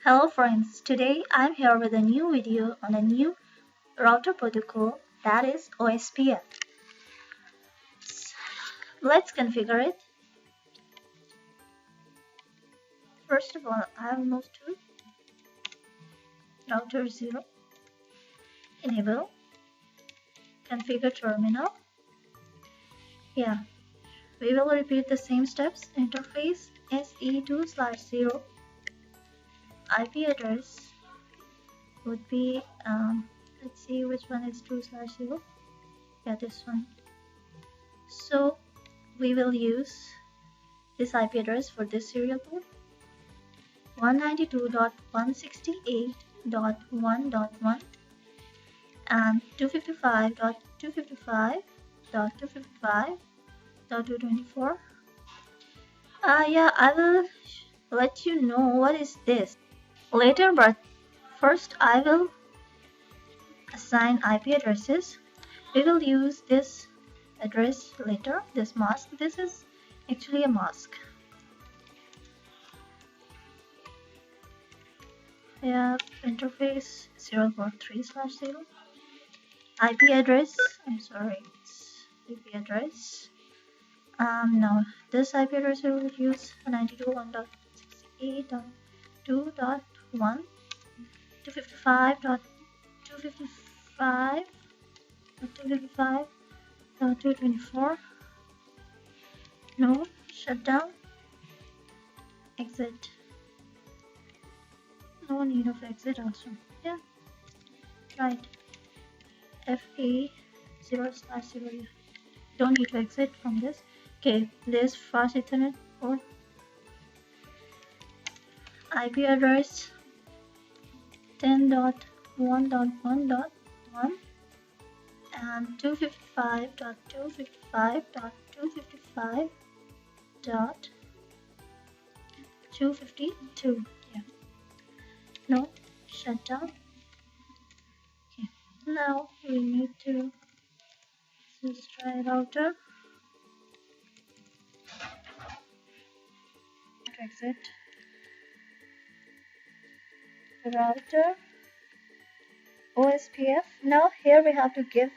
Hello friends, today I'm here with a new video on a new router protocol, that is OSPF. Let's configure it. First of all, I'll move to router 0, enable, configure terminal. Yeah, we will repeat the same steps. Interface SE2/0, IP address would be, let's see which one is 2/0. Yeah, this one. So we will use this IP address for this serial port, 192.168.1.1 and 255.255.255.224. Yeah, I will let you know what is this later, but first I will assign IP addresses. We will use this address later, this mask. This is actually a mask. Yeah, interface 043/0. IP address, I'm sorry, it's IP address. Now this IP address we will use 192.168.2.1, 255.254. No, shutdown, exit. No need of exit also. Yeah, right. FA 0/0. Yeah. Don't need to exit from this. Okay, this fast Ethernet port. IP address 10.1.1.1 and 255.255.255.252. Yeah. No, shutdown. Okay. Now we need to just try router. Exit router OSPF. Now here we have to give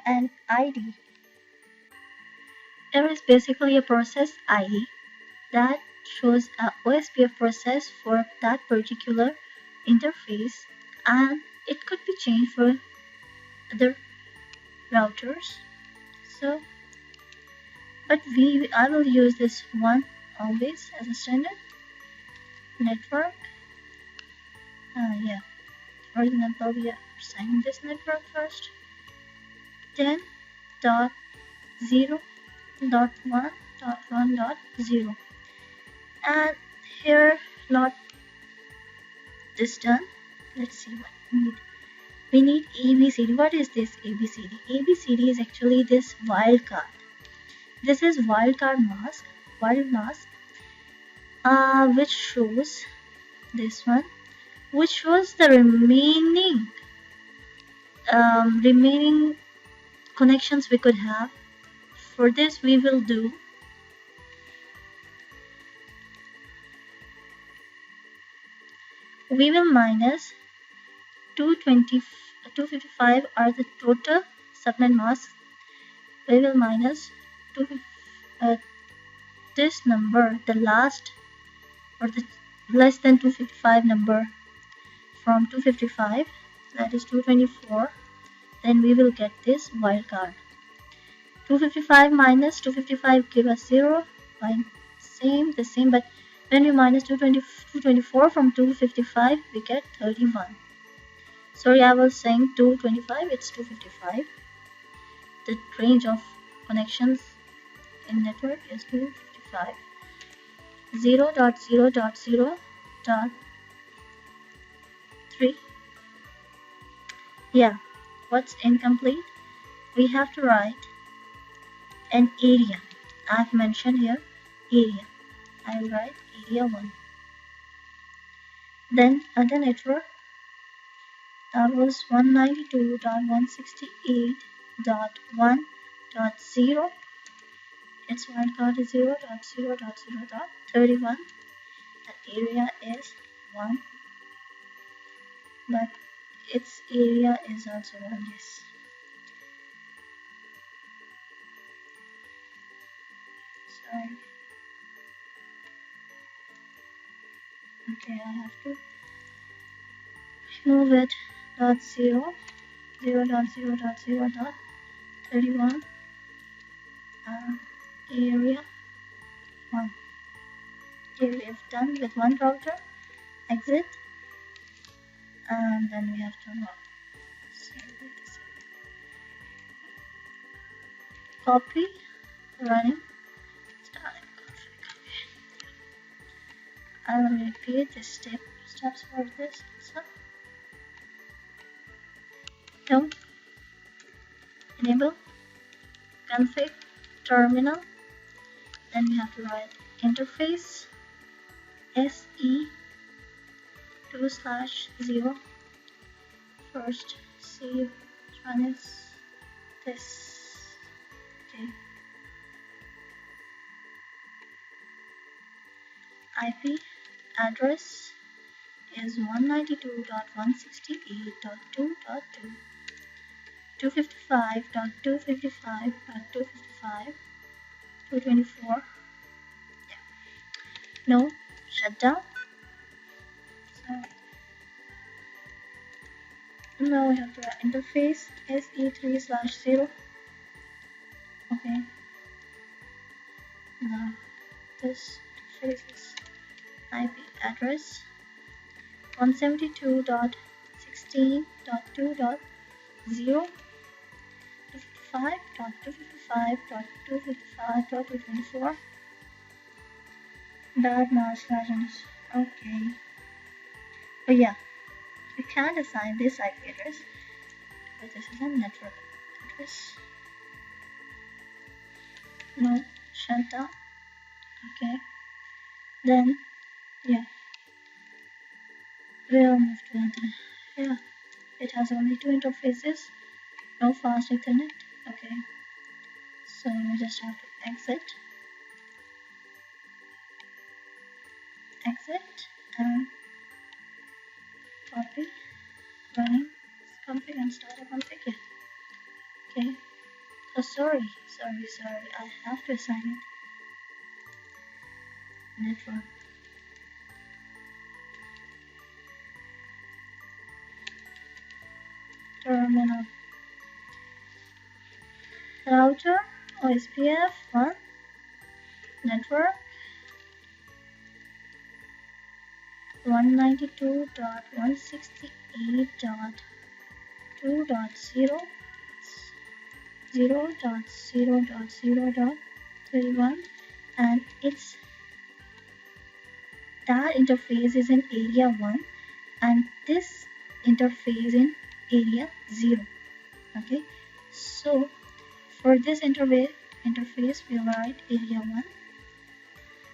an ID. There is basically a process ID that shows a OSPF process for that particular interface, and it could be changed for other routers. So, but I will use this one always as a standard network. Yeah, for example, we are assigning this network first, 10.0.1.1.0, and here not this done. Let's see what we need. We need ABCD. What is this ABCD? ABCD is actually this wildcard. This is wildcard mask, wild mask, which shows this one, which shows the remaining connections we could have. For this, we will do minus 255 are the total subnet masks. We will minus this number, the last or the less than 255 number from 255, that is 224. Then we will get this wildcard. 255 minus 255 give us 0. Fine, the same, but when we minus 224 from 255, we get 31. Sorry, I was saying 225, it's 255. The range of connections in network is 255. 0.0.0.3. Yeah, what's incomplete? We have to write an area. I've mentioned here area. I will write area 1. Then other network, that was 192.168.1.0. Its wildcard is 0.0.0.31. The area is 1 but its area is also on this. Sorry. Okay, I have to move it. Dot 0, 0.0.0.31 area 1. Okay, we have done with one router. Exit, and then we have to copy, running, starting config. I will repeat the steps for this. So, no, enable, config, terminal. Then we have to write interface se 2/0. First, see which one is this. Okay. IP address is 192.168.2.2, 255.255.255, 224. Yeah. No, shutdown. So now we have to write interface se3/0. Okay. Now this interface is IP address 172.16.2.0, 255.255.255.224. Bad mouse legends. Okay. But yeah, we can't assign this IP address because this is a network address. No, shutdown. Okay. Then, yeah, we'll move to another. Yeah, it has only 2 interfaces, no fast Ethernet. Okay, so we just have to exit, and copy, running, config and start a config. Yeah. Okay. Oh, sorry. I have to assign it. Network. Terminal. Router OSPF 1. Network 192.168.2.0, 0.0.0.31, and it's that interface is in area 1 and this interface in area 0. Okay, so for this interface we'll write area 1,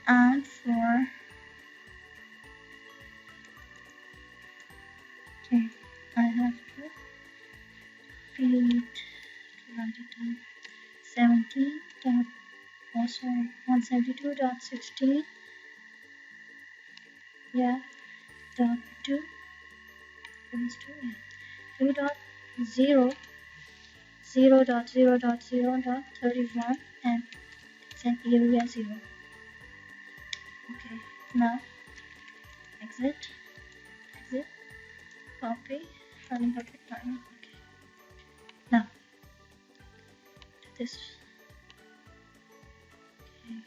and for okay, I have to repeat, write it down. 172.16, yeah, dot 2, 2.0, 0.0.0.31, and it's an area 0. Okay, now exit, copy, running. Okay, now this. Okay.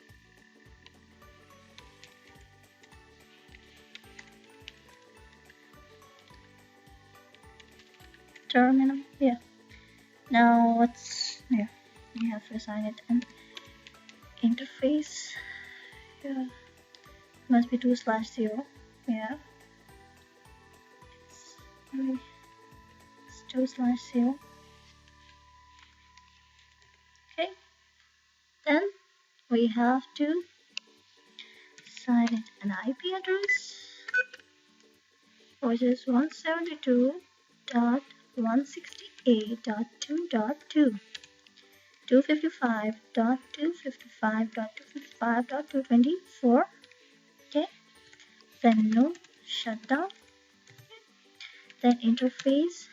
Terminal. Yeah. Now what's yeah? We have to assign it an interface. Yeah. Must be 2/0. Yeah. It's 2/0. Okay. Then we have to assign it an IP address, which is 172.168.2.2, 255.255.255.224. Okay. Then no shutdown. then interface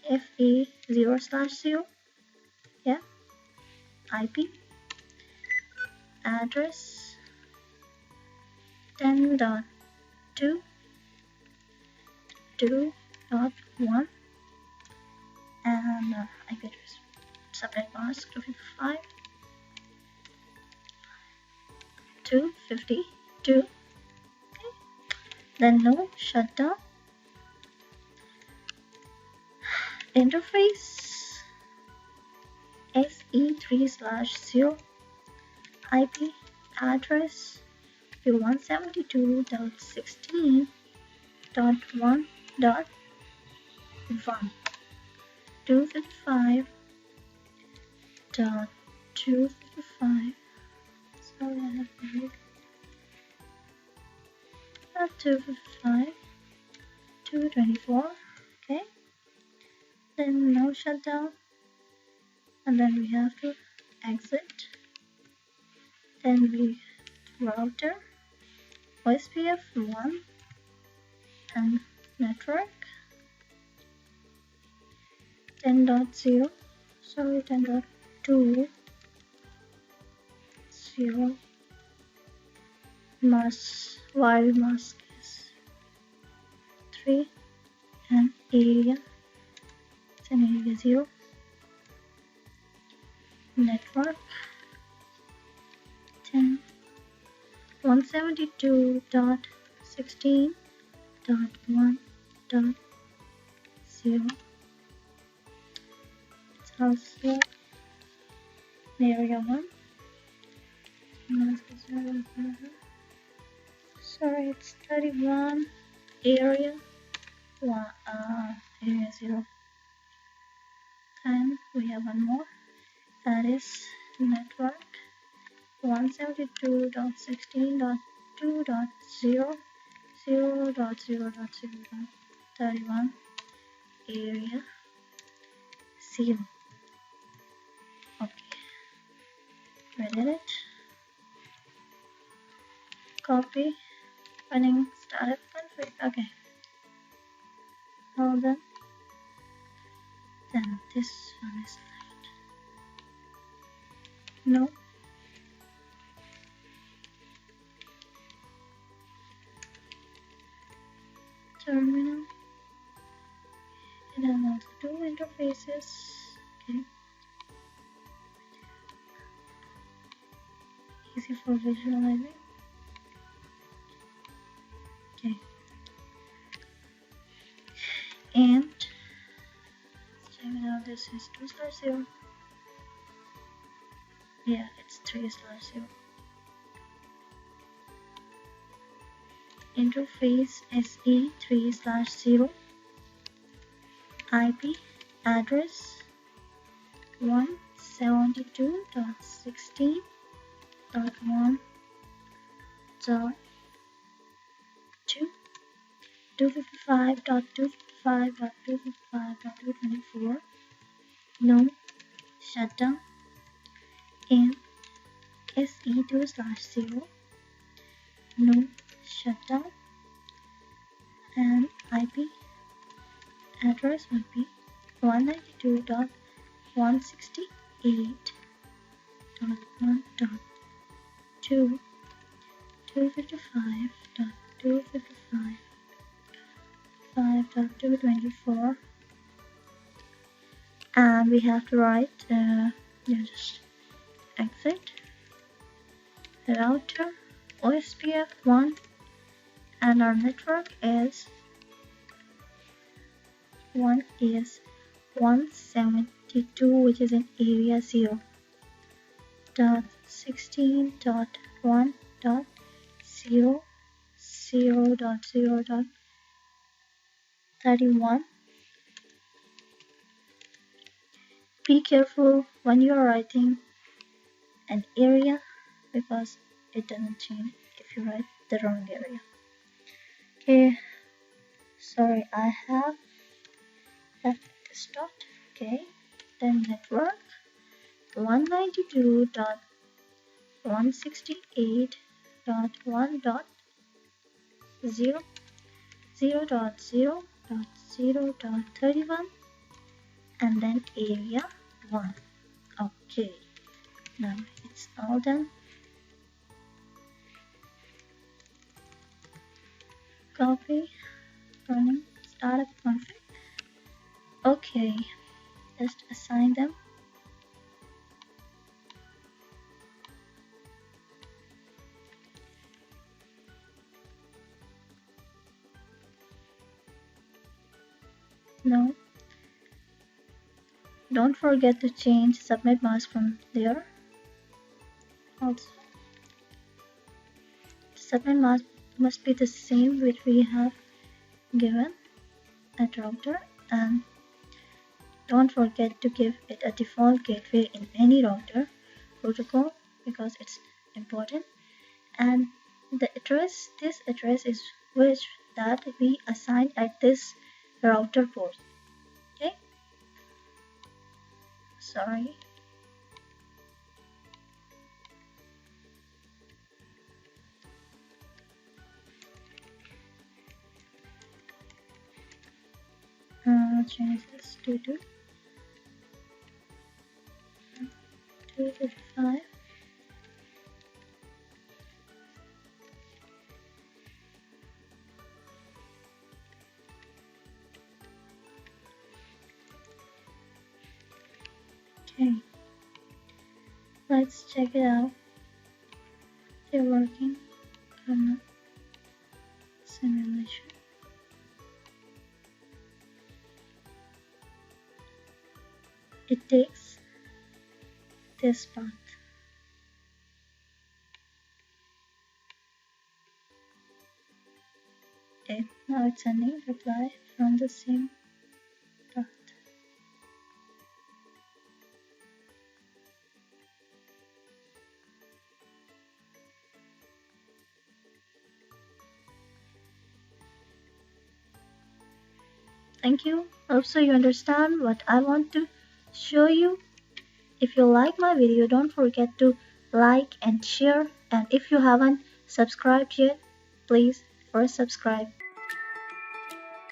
FA0/0, yeah, IP address 10.2.2.1 and IP address subnet mask 255.252. Okay, then no shutdown. Interface SE3/0, IP address 172.16.1.1 255.255. Sorry, I have to read. 255, 224. Okay. Then no shutdown, and then we have to exit. Then we router OSPF 1 and network 10.0, sorry, 10.2.0 mask, wild mask is 3 and area, it's an area 0, network 10 172.16.1.0. It's also area 1. Sorry, it's 31 area 1, area 0. Then we have one more, that is network 172.16.2.0 0.0.0.31 area 0. Okay, we did it. Copy, running startup config. Okay, hold on. Then this one is left. No. Terminal. It has also two interfaces. Okay. Easy for visualizing. Okay. And check it out. This is 2/0. Yeah, it's 3/0. Interface SE3/0, IP address 172.16.1.2 255.255.255.224. No shutdown. And SE2/0, no shutdown, and IP address would be 192.168.1.2 255.255.5.224, and we have to write just exit router OSPF 1, and our network is 172, which is in area 0.16.1.0.0.31. Be careful when you are writing an area, because it doesn't change if you write the wrong area. Okay, sorry, I have left this dot. Okay, then network 192.168.1.0 0.0 0.0.31 and then area 1. Okay, now it's all done. Copy, running, startup config. Okay, just assign them. No, don't forget to change subnet mask from there. Also, subnet mask must be the same which we have given at router, and don't forget to give it a default gateway in any router protocol because it's important. And the address, this address is which that we assigned at this router port. Okay, sorry. Change this to 255. Okay, let's check it out. They're working. Simulation. It takes this path. Okay, now it's sending reply from the same path. Thank you. Hope so you understand what I want to show you. If you like my video, don't forget to like and share. And if you haven't subscribed yet, please first subscribe